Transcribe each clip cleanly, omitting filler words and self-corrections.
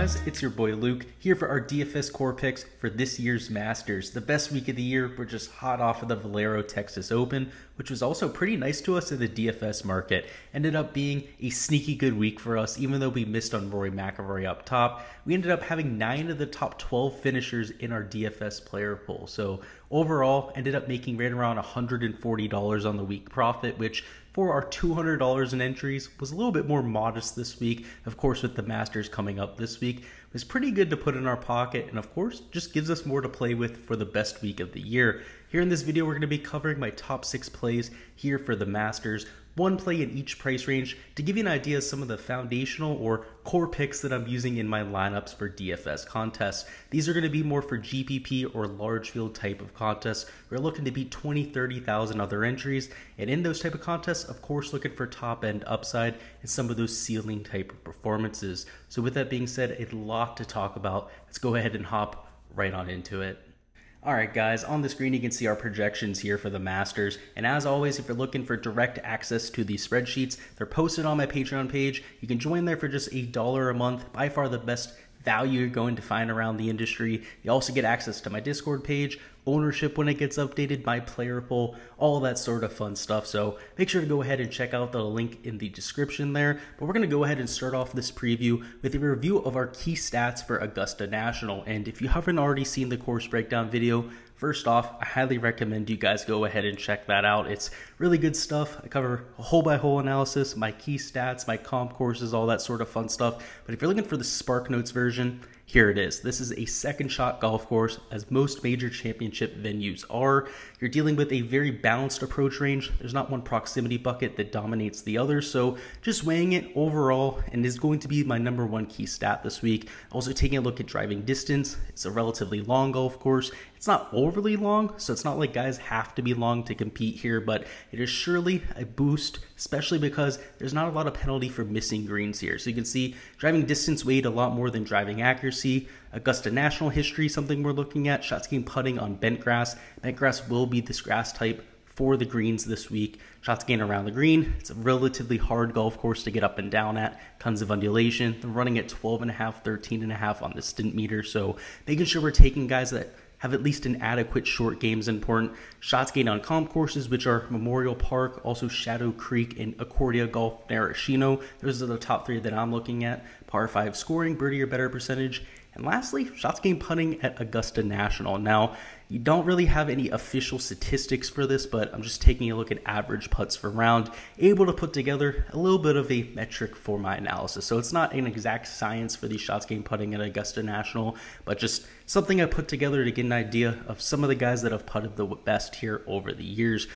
guys, it's your boy Luke here for our DFS core picks for this year's Masters. The best week of the year. We're just hot off of the Valero Texas Open, which was also pretty nice to us in the DFS market. Ended up being a sneaky good week for us, even though we missed on Rory McIlroy up top. We ended up having 9 of the top 12 finishers in our DFS player pool. So overall, ended up making right around $140 on the week profit, which for our $200 in entries was a little bit more modest this week. Of course, with the Masters coming up this week, it was pretty good to put in our pocket, and of course, just gives us more to play with for the best week of the year. Here in this video, we're going to be covering my top 6 plays here for the Masters. One play in each price range to give you an idea of some of the foundational or core picks that I'm using in my lineups for DFS contests. These are going to be more for GPP or large field type of contests. We're looking to beat 20, 30,000 other entries. And in those type of contests, of course, looking for top end upside and some of those ceiling type of performances. So with that being said, a lot to talk about. Let's go ahead and hop right on into it. Alright guys, on the screen you can see our projections here for the Masters, and as always, if you're looking for direct access to these spreadsheets, they're posted on my Patreon page. You can join there for just $1 a month, by far the best value you're going to find around the industry. You also get access to my Discord page, ownership when it gets updated, my player pool, all that sort of fun stuff. So make sure to go ahead and check out the link in the description there. But we're going to go ahead and start off this preview with a review of our key stats for Augusta National. And if you haven't already seen the course breakdown video, first off, I highly recommend you guys go ahead and check that out. It's really good stuff. I cover a hole-by-hole analysis, my key stats, my comp courses, all that sort of fun stuff. But if you're looking for the Spark Notes version, here it is. This is a second shot golf course, as most major championship venues are. You're dealing with a very balanced approach range. There's not one proximity bucket that dominates the other, so just weighing it overall, and is going to be my #1 key stat this week. Also taking a look at driving distance. It's a relatively long golf course. It's not overly long, so it's not like guys have to be long to compete here, but it is surely a boost, especially because there's not a lot of penalty for missing greens here. So you can see driving distance weighed a lot more than driving accuracy. Augusta National history, something we're looking at. Shots gained putting on bent grass. Bent grass will be this grass type for the greens this week. Shots gained around the green. It's a relatively hard golf course to get up and down at. Tons of undulation. They're running at 12.5, 13.5 on the stint meter. So making sure we're taking guys that have at least an adequate short game is important. Shots gained on comp courses, which are Memorial Park, also Shadow Creek, and Accordia Golf Maraschino. Those are the top 3 that I'm looking at. Par 5 scoring, birdie or better percentage. And lastly, shots gained putting at Augusta National. Now, you don't really have any official statistics for this, but I'm just taking a look at average putts per round, able to put together a little bit of a metric for my analysis. So it's not an exact science for these shots gained putting at Augusta National, but just something I put together to get an idea of some of the guys that have putted the best here over the years.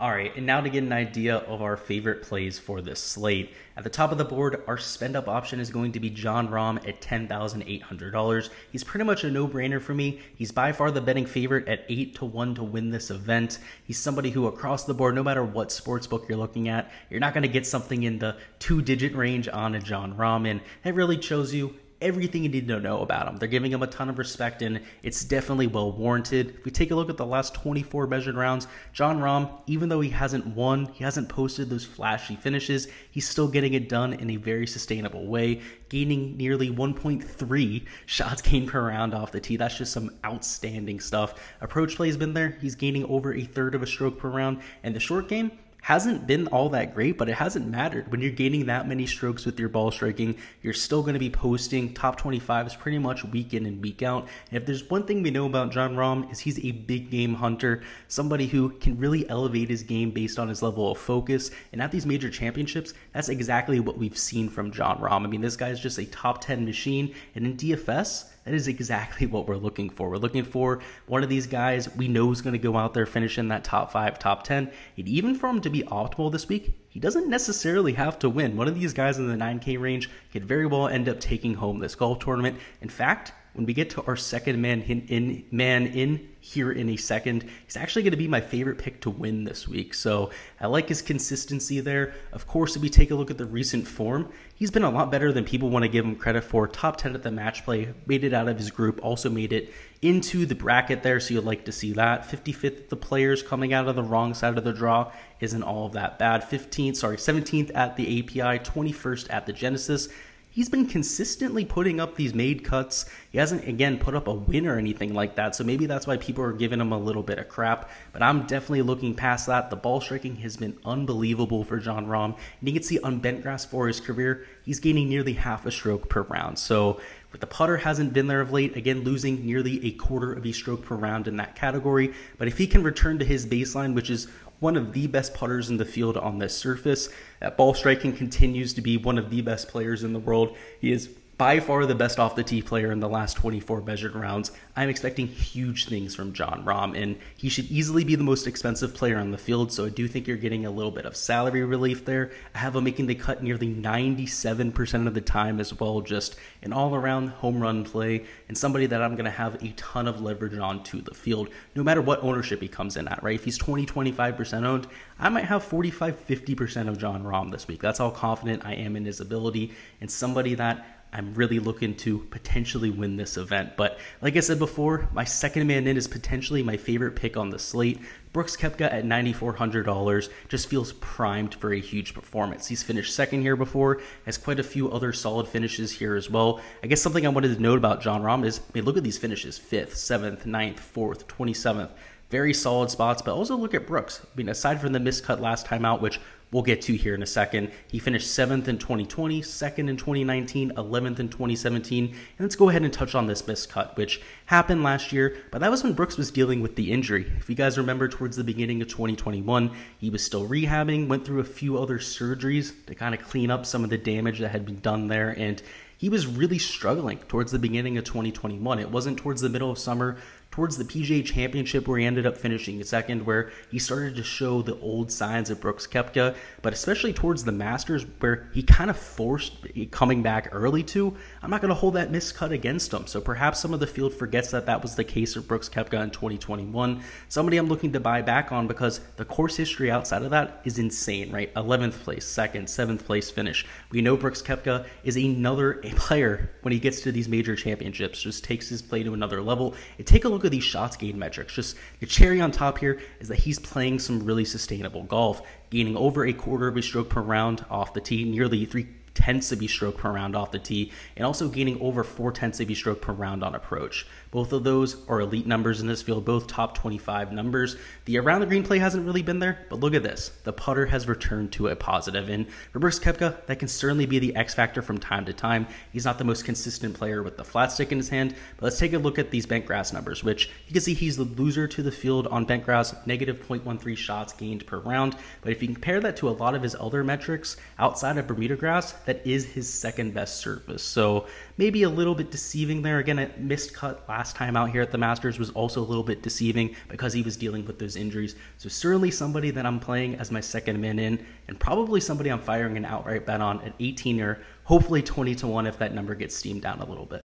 Alright, and now to get an idea of our favorite plays for this slate. At the top of the board, our spend up option is going to be Jon Rahm at $10,800. He's pretty much a no-brainer for me. He's by far the betting favorite at 8-1 to win this event. He's somebody who across the board, no matter what sportsbook you're looking at, you're not going to get something in the 2-digit range on a Jon Rahm, and it really shows you everything you need to know about him. They're giving him a ton of respect, and it's definitely well warranted. If we take a look at the last 24 measured rounds, Jon Rahm, even though he hasn't won, he hasn't posted those flashy finishes, he's still getting it done in a very sustainable way, gaining nearly 1.3 shots gained per round off the tee. That's just some outstanding stuff. Approach play has been there. He's gaining over 1/3 of a stroke per round, and the short game hasn't been all that great, but it hasn't mattered. When you're gaining that many strokes with your ball striking, you're still going to be posting top 25s pretty much week in and week out. And if there's one thing we know about Jon Rahm, is he's a big game hunter, somebody who can really elevate his game based on his level of focus. And at these major championships, that's exactly what we've seen from Jon Rahm. I mean, this guy's just a top 10 machine, and in DFS, that is exactly what we're looking for. We're looking for one of these guys we know is going to go out there, finish in that top 5, top 10. And even for him to be optimal this week, he doesn't necessarily have to win. One of these guys in the 9K range could very well end up taking home this golf tournament. In fact, when we get to our second man in here in a second, he's actually going to be my favorite pick to win this week. So I like his consistency there. Of course, if we take a look at the recent form, he's been a lot better than people want to give him credit for. Top 10 at the match play, made it out of his group, also made it into the bracket there, so you'd like to see that. 55th at the Players, coming out of the wrong side of the draw isn't all of that bad. 17th at the API, 21st at the Genesis. he's been consistently putting up these made cuts. He hasn't, again, put up a win or anything like that, so maybe that's why people are giving him a little bit of crap, but I'm definitely looking past that. The ball striking has been unbelievable for Jon Rahm, and you can see on bent grass for his career, he's gaining nearly half a stroke per round. So but the putter hasn't been there of late, again losing nearly a quarter of a stroke per round in that category. But if he can return to his baseline, which is one of the best putters in the field on this surface, that ball striking continues to be one of the best players in the world. He is by far the best off the tee player in the last 24 measured rounds. I'm expecting huge things from Jon Rahm, and he should easily be the most expensive player on the field, so I do think you're getting a little bit of salary relief there. I have him making the cut nearly 97% of the time as well, just an all-around home run play, and somebody that I'm going to have a ton of leverage on to the field, no matter what ownership he comes in at, right? If he's 20-25% owned, I might have 45-50% of Jon Rahm this week. That's how confident I am in his ability, and somebody that I'm really looking to potentially win this event. But like I said before, my second man in is potentially my favorite pick on the slate. Brooks Koepka at $9,400 just feels primed for a huge performance. He's finished second here before, has quite a few other solid finishes here as well. I guess something I wanted to note about Jon Rahm is, I mean, look at these finishes: 5th, 7th, 9th, 4th, 27th. Very solid spots, but also look at Brooks. I mean, aside from the miscut last time out, which we'll get to here in a second, he finished 7th in 2020, 2nd in 2019, 11th in 2017. And let's go ahead and touch on this miscut, which happened last year, but that was when Brooks was dealing with the injury. If you guys remember, towards the beginning of 2021, he was still rehabbing, went through a few other surgeries to kind of clean up some of the damage that had been done there, and he was really struggling towards the beginning of 2021. It wasn't towards the middle of summer, towards the PGA Championship where he ended up finishing second, where he started to show the old signs of Brooks Koepka, but especially towards the Masters where he kind of forced coming back early to. I'm not going to hold that miscut against him, so perhaps some of the field forgets that that was the case of Brooks Koepka in 2021. Somebody I'm looking to buy back on because the course history outside of that is insane, right? 11th place, 2nd, 7th place finish. We know Brooks Koepka is another player when he gets to these major championships, just takes his play to another level. And take a look at these shots gained metrics. Just the cherry on top here is that he's playing some really sustainable golf, gaining over a quarter of a stroke per round off the tee, nearly 3/10 of a stroke per round off the tee, and also gaining over 4/10 of a stroke per round on approach. Both of those are elite numbers in this field, both top 25 numbers. The around the green play hasn't really been there, but look at this. The putter has returned to a positive, and for Brooks Koepka, that can certainly be the X factor from time to time. He's not the most consistent player with the flat stick in his hand, but let's take a look at these bent grass numbers, which you can see he's the loser to the field on bent grass, negative 0.13 shots gained per round. But if you compare that to a lot of his other metrics outside of Bermuda grass, that is his second best surface. So maybe a little bit deceiving there. Again, a missed cut last time out here at the Masters was also a little bit deceiving because he was dealing with those injuries. So certainly somebody that I'm playing as my second man in, and probably somebody I'm firing an outright bet on at 18 or hopefully 20-1 if that number gets steamed down a little bit.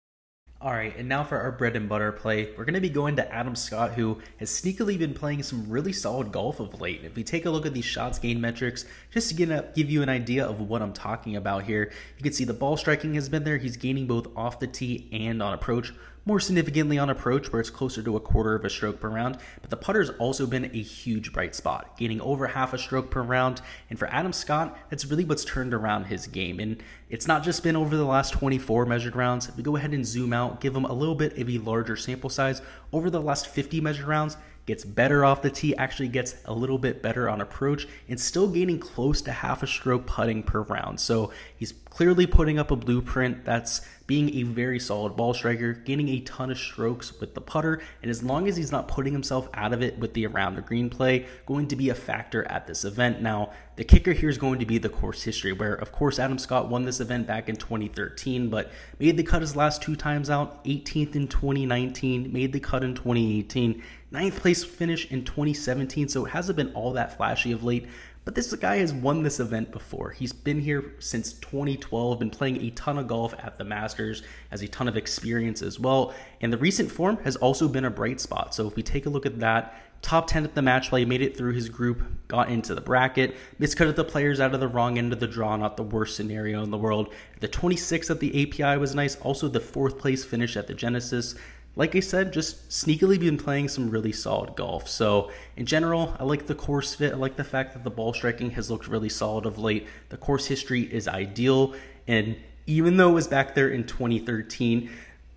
All right, and now for our bread and butter play, we're going to be going to Adam Scott, who has sneakily been playing some really solid golf of late. If we take a look at these shots gained metrics, just to give you an idea of what I'm talking about here, you can see the ball striking has been there. He's gaining both off the tee and on approach. More significantly on approach, where it's closer to a quarter of a stroke per round, but the putter's also been a huge bright spot, gaining over half a stroke per round. And for Adam Scott, that's really what's turned around his game. And it's not just been over the last 24 measured rounds. If we go ahead and zoom out, give him a little bit of a larger sample size, over the last 50 measured rounds, gets better off the tee, actually gets a little bit better on approach, and still gaining close to half a stroke putting per round. So he's clearly putting up a blueprint that's being a very solid ball striker, gaining a ton of strokes with the putter, and as long as he's not putting himself out of it with the around the green play, going to be a factor at this event. Now, the kicker here is going to be the course history, where of course Adam Scott won this event back in 2013, but made the cut his last two times out, 18th in 2019, made the cut in 2018, 9th place finish in 2017, so it hasn't been all that flashy of late. But this guy has won this event before. He's been here since 2012, been playing a ton of golf at the Masters, has a ton of experience as well. And the recent form has also been a bright spot. So if we take a look at that, top 10 at the match play, made it through his group, got into the bracket, miscut the players out of the wrong end of the draw, not the worst scenario in the world. The 26th at the API was nice. Also the 4th place finish at the Genesis. Like I said, just sneakily been playing some really solid golf. So in general, I like the course fit. I like the fact that the ball striking has looked really solid of late. The course history is ideal. And even though it was back there in 2013,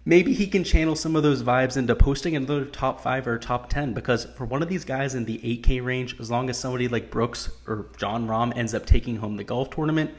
maybe he can channel some of those vibes into posting another top 5 or top 10, because for one of these guys in the 8K range, as long as somebody like Brooks or Jon Rahm ends up taking home the golf tournament,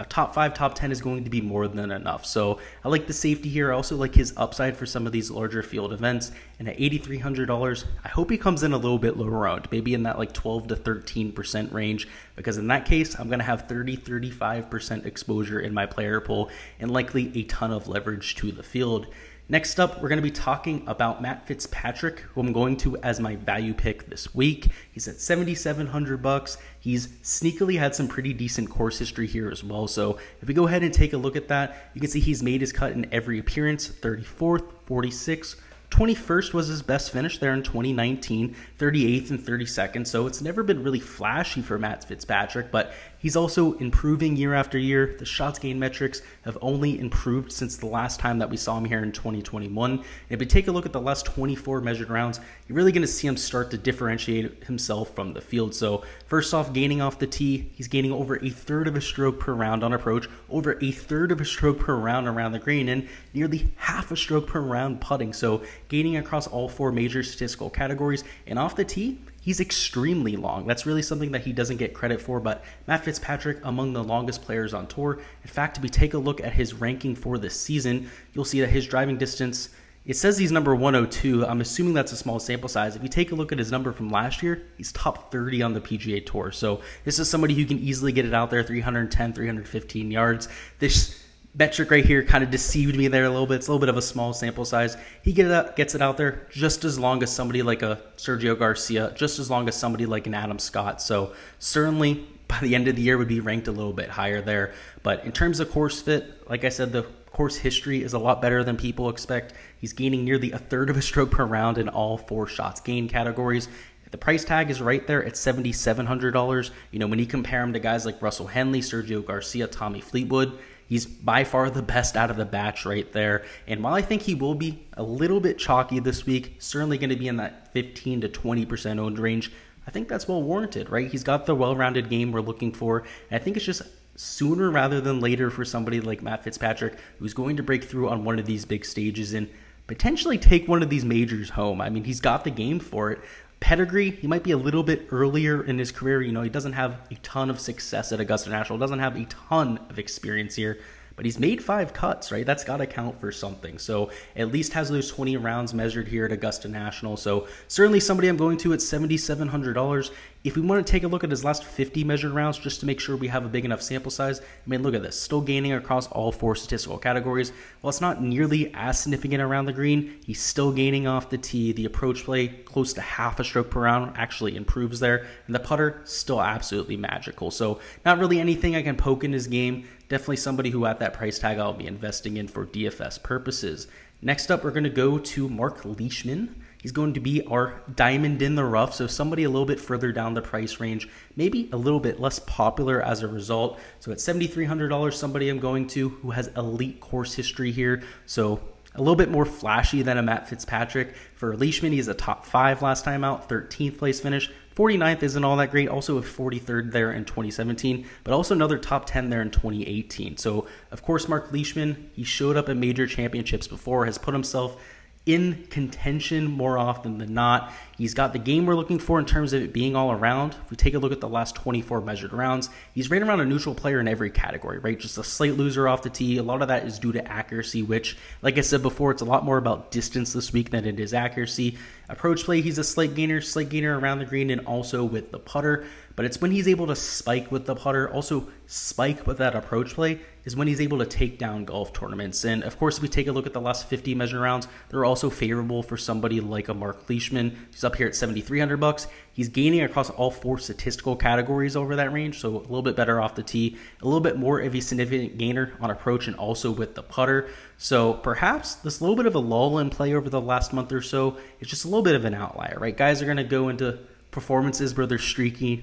a top 5, top 10 is going to be more than enough. So I like the safety here. I also like his upside for some of these larger field events. And at $8,300, I hope he comes in a little bit lower round, maybe in that like 12 to 13% range, because in that case, I'm going to have 35% exposure in my player pool and likely a ton of leverage to the field. Next up, we're going to be talking about Matt Fitzpatrick, who I'm going to as my value pick this week. He's at $7,700. He's sneakily had some pretty decent course history here as well. So if we go ahead and take a look at that, you can see he's made his cut in every appearance: 34th, 46th, 21st was his best finish there in 2019, 38th and 32nd. So it's never been really flashy for Matt Fitzpatrick, but he's also improving year after year. The shots gained metrics have only improved since the last time that we saw him here in 2021. And if we take a look at the last 24 measured rounds, you're really going to see him start to differentiate himself from the field. So first off, gaining off the tee, he's gaining over a third of a stroke per round on approach, over a third of a stroke per round around the green, and nearly half a stroke per round putting. So gaining across all 4 major statistical categories. And off the tee, he's extremely long. That's really something that he doesn't get credit for, but Matt Fitzpatrick, among the longest players on tour. In fact, if we take a look at his ranking for this season, you'll see that his driving distance, it says he's number 102. I'm assuming that's a small sample size. If you take a look at his number from last year, he's top 30 on the PGA Tour. So this is somebody who can easily get it out there, 310, 315 yards. This metric right here kind of deceived me there a little bit. It's a little bit of a small sample size. He gets it out there just as long as somebody like a Sergio Garcia, just as long as somebody like an Adam Scott. So certainly by the end of the year would be ranked a little bit higher there. But in terms of course fit, like I said, the course history is a lot better than people expect. He's gaining nearly a third of a stroke per round in all 4 shots gained categories. The price tag is right there at $7,700. You know, when you compare him to guys like Russell Henley, Sergio Garcia, Tommy Fleetwood, he's by far the best out of the batch right there. And while I think he will be a little bit chalky this week, certainly going to be in that 15 to 20% owned range, I think that's well warranted, right? He's got the well-rounded game we're looking for. And I think it's just sooner rather than later for somebody like Matt Fitzpatrick, who's going to break through on one of these big stages and potentially take one of these majors home. I mean, he's got the game for it. Pedigree, he might be a little bit earlier in his career. You know, he doesn't have a ton of success at Augusta National, doesn't have a ton of experience here, but he's made 5 cuts, right? That's got to count for something. So at least has those 20 rounds measured here at Augusta National. So certainly somebody I'm going to at $7,700. If we want to take a look at his last 50 measured rounds just to make sure we have a big enough sample size, I mean, look at this. Still gaining across all 4 statistical categories. While it's not nearly as significant around the green, he's still gaining off the tee. The approach play, close to half a stroke per round, actually improves there. And the putter, still absolutely magical. So not really anything I can poke in his game. Definitely somebody who at that price tag I'll be investing in for DFS purposes. Next up, we're going to go to Mark Leishman. He's going to be our diamond in the rough, so somebody a little bit further down the price range, maybe a little bit less popular as a result. So at $7,300, somebody I'm going to who has elite course history here. So a little bit more flashy than a Matt Fitzpatrick. For Leishman, he's a top 5 last time out, 13th place finish. 49th isn't all that great, also a 43rd there in 2017, but also another top 10 there in 2018. So, of course, Mark Leishman, he showed up at major championships before, has put himself in contention more often than not. He's got the game we're looking for in terms of it being all around. If we take a look at the last 24 measured rounds, he's right around a neutral player in every category, right? Just a slight loser off the tee. A lot of that is due to accuracy, which, like I said before, it's a lot more about distance this week than it is accuracy. Approach play, he's a slight gainer around the green and also with the putter. But it's when he's able to spike with the putter, also spike with that approach play, is when he's able to take down golf tournaments. And of course, if we take a look at the last 50 measured rounds, they're also favorable for somebody like a Mark Leishman. He's up here at $7,300. He's gaining across all 4 statistical categories over that range, so a little bit better off the tee, a little bit more of a significant gainer on approach and also with the putter. So perhaps this little bit of a lull in play over the last month or so is just a little bit of an outlier, right? Guys are going to go into performances where they're streaky,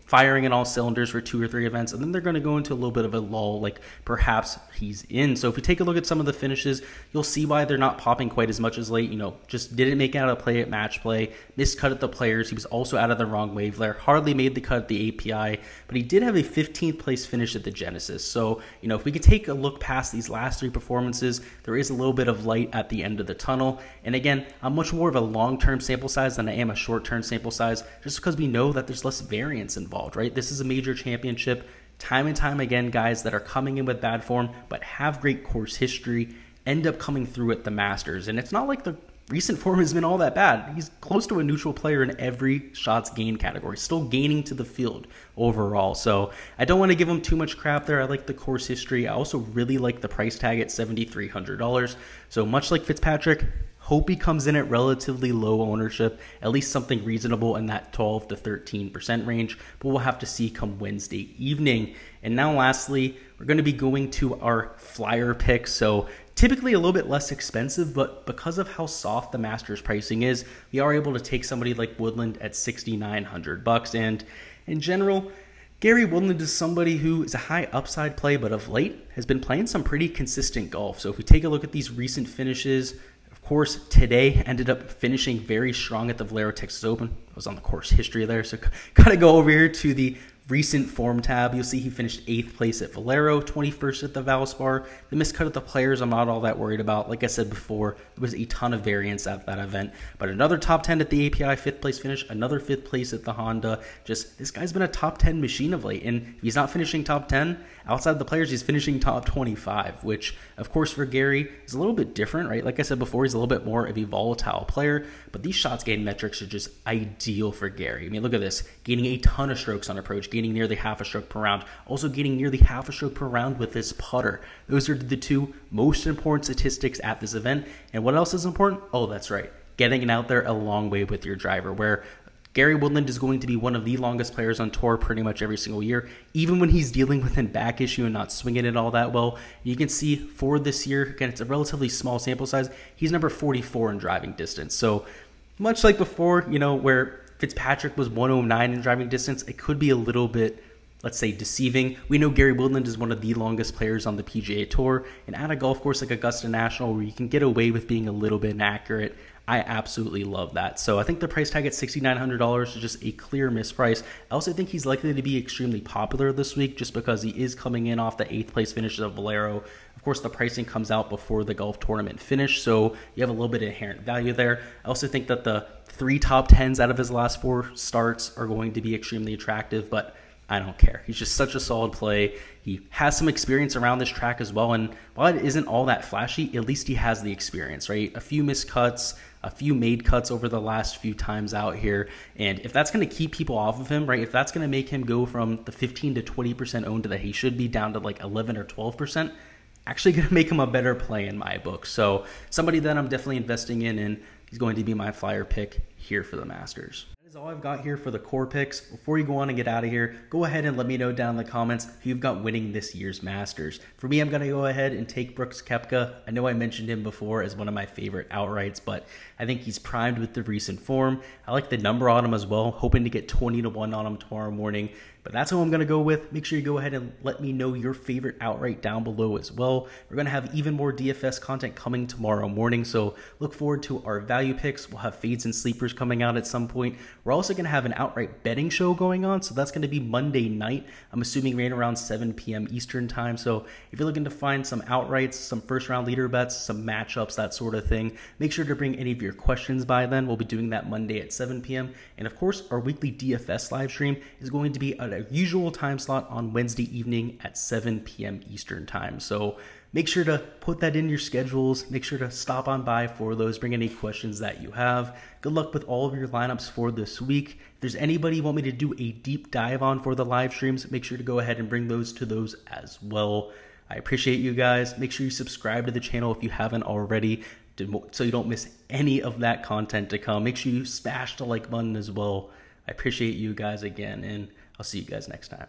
firing in all cylinders for 2 or 3 events, and then they're going to go into a little bit of a lull, like perhaps he's in. So if we take a look at some of the finishes, you'll see why they're not popping quite as much as late. Just didn't make it out of play at match play, missed cut at the players. He was also out of the wrong wave there, hardly made the cut at the API, but he did have a 15th place finish at the Genesis. So, if we could take a look past these last 3 performances, there is a little bit of light at the end of the tunnel. And again, I'm much more of a long-term sample size than I am a short-term sample size, just because we know that there's less variance involved, right? This is a major championship. Time and time again, guys that are coming in with bad form but have great course history end up coming through at the Masters. And it's not like the recent form has been all that bad. He's close to a neutral player in every shots gained category, still gaining to the field overall. So I don't want to give him too much crap there. I like the course history. I also really like the price tag at $7,300. So much like Fitzpatrick, hope he comes in at relatively low ownership, at least something reasonable in that 12 to 13% range, but we'll have to see come Wednesday evening. And now lastly, we're going to be going to our flyer picks. So typically a little bit less expensive, but because of how soft the Masters pricing is, we are able to take somebody like Woodland at $6,900. And in general, Gary Woodland is somebody who is a high upside play, but of late has been playing some pretty consistent golf. So if we take a look at these recent finishes, of course, today ended up finishing very strong at the Valero Texas Open. I was on the course history there, so got to go over here to the recent form tab. You'll see he finished 8th place at Valero, 21st at the Valspar. The miscut at the players, I'm not all that worried about. Like I said before, there was a ton of variance at that event. But another top 10 at the API, 5th place finish, another 5th place at the Honda. Just, this guy's been a top 10 machine of late. And if he's not finishing top 10, outside the players, he's finishing top 25, which, of course, for Gary is a little bit different, right? Like I said before, he's a little bit more of a volatile player, but these shots gained metrics are just ideal for Gary. I mean, look at this, gaining a ton of strokes on approach, gaining nearly half a stroke per round, also gaining nearly half a stroke per round with this putter. Those are the 2 most important statistics at this event. And what else is important? Oh, that's right, getting it out there a long way with your driver, where Gary Woodland is going to be one of the longest players on tour pretty much every single year, even when he's dealing with a back issue and not swinging it all that well. You can see for this year, again, it's a relatively small sample size, he's number 44 in driving distance. So much like before, where Fitzpatrick was 109 in driving distance, it could be a little bit, let's say, deceiving. We know Gary Woodland is one of the longest players on the PGA Tour, and at a golf course like Augusta National, where you can get away with being a little bit inaccurate, I absolutely love that. So I think the price tag at $6,900 is just a clear misprice. I also think he's likely to be extremely popular this week just because he is coming in off the 8th place finish of Valero. Of course, the pricing comes out before the golf tournament finish, so you have a little bit of inherent value there. I also think that the 3 top 10s out of his last 4 starts are going to be extremely attractive, but I don't care. He's just such a solid play. He has some experience around this track as well, and while it isn't all that flashy, at least he has the experience, right? A few missed cuts, a few made cuts over the last few times out here, and if that's going to keep people off of him, right, if that's going to make him go from the 15 to 20% owned that he should be down to like 11 or 12%, actually going to make him a better play in my book. So somebody that I'm definitely investing in, and he's going to be my flyer pick here for the Masters. That is all I've got here for the core picks. Before you go on and get out of here, go ahead and let me know down in the comments who you've got winning this year's Masters. For me, I'm going to go ahead and take Brooks Koepka. I know I mentioned him before as one of my favorite outrights, but I think he's primed with the recent form. I like the number on him as well, hoping to get 20-1 on him tomorrow morning. But that's who I'm going to go with. Make sure you go ahead and let me know your favorite outright down below as well. We're going to have even more DFS content coming tomorrow morning, so look forward to our value picks. We'll have fades and sleepers coming out at some point. We're also going to have an outright betting show going on, so that's going to be Monday night. I'm assuming right around 7 p.m. Eastern time. So if you're looking to find some outrights, some first-round leader bets, some matchups, that sort of thing, make sure to bring any of your questions by then. We'll be doing that Monday at 7 p.m. And of course, our weekly DFS live stream is going to be at a usual time slot on Wednesday evening at 7 p.m. Eastern time. So make sure to put that in your schedules. Make sure to stop on by for those. Bring any questions that you have. Good luck with all of your lineups for this week. If there's anybody you want me to do a deep dive on for the live streams, make sure to go ahead and bring those to those as well. I appreciate you guys. Make sure you subscribe to the channel if you haven't already, so you don't miss any of that content to come. Make sure you smash the like button as well. I appreciate you guys again, and I'll see you guys next time.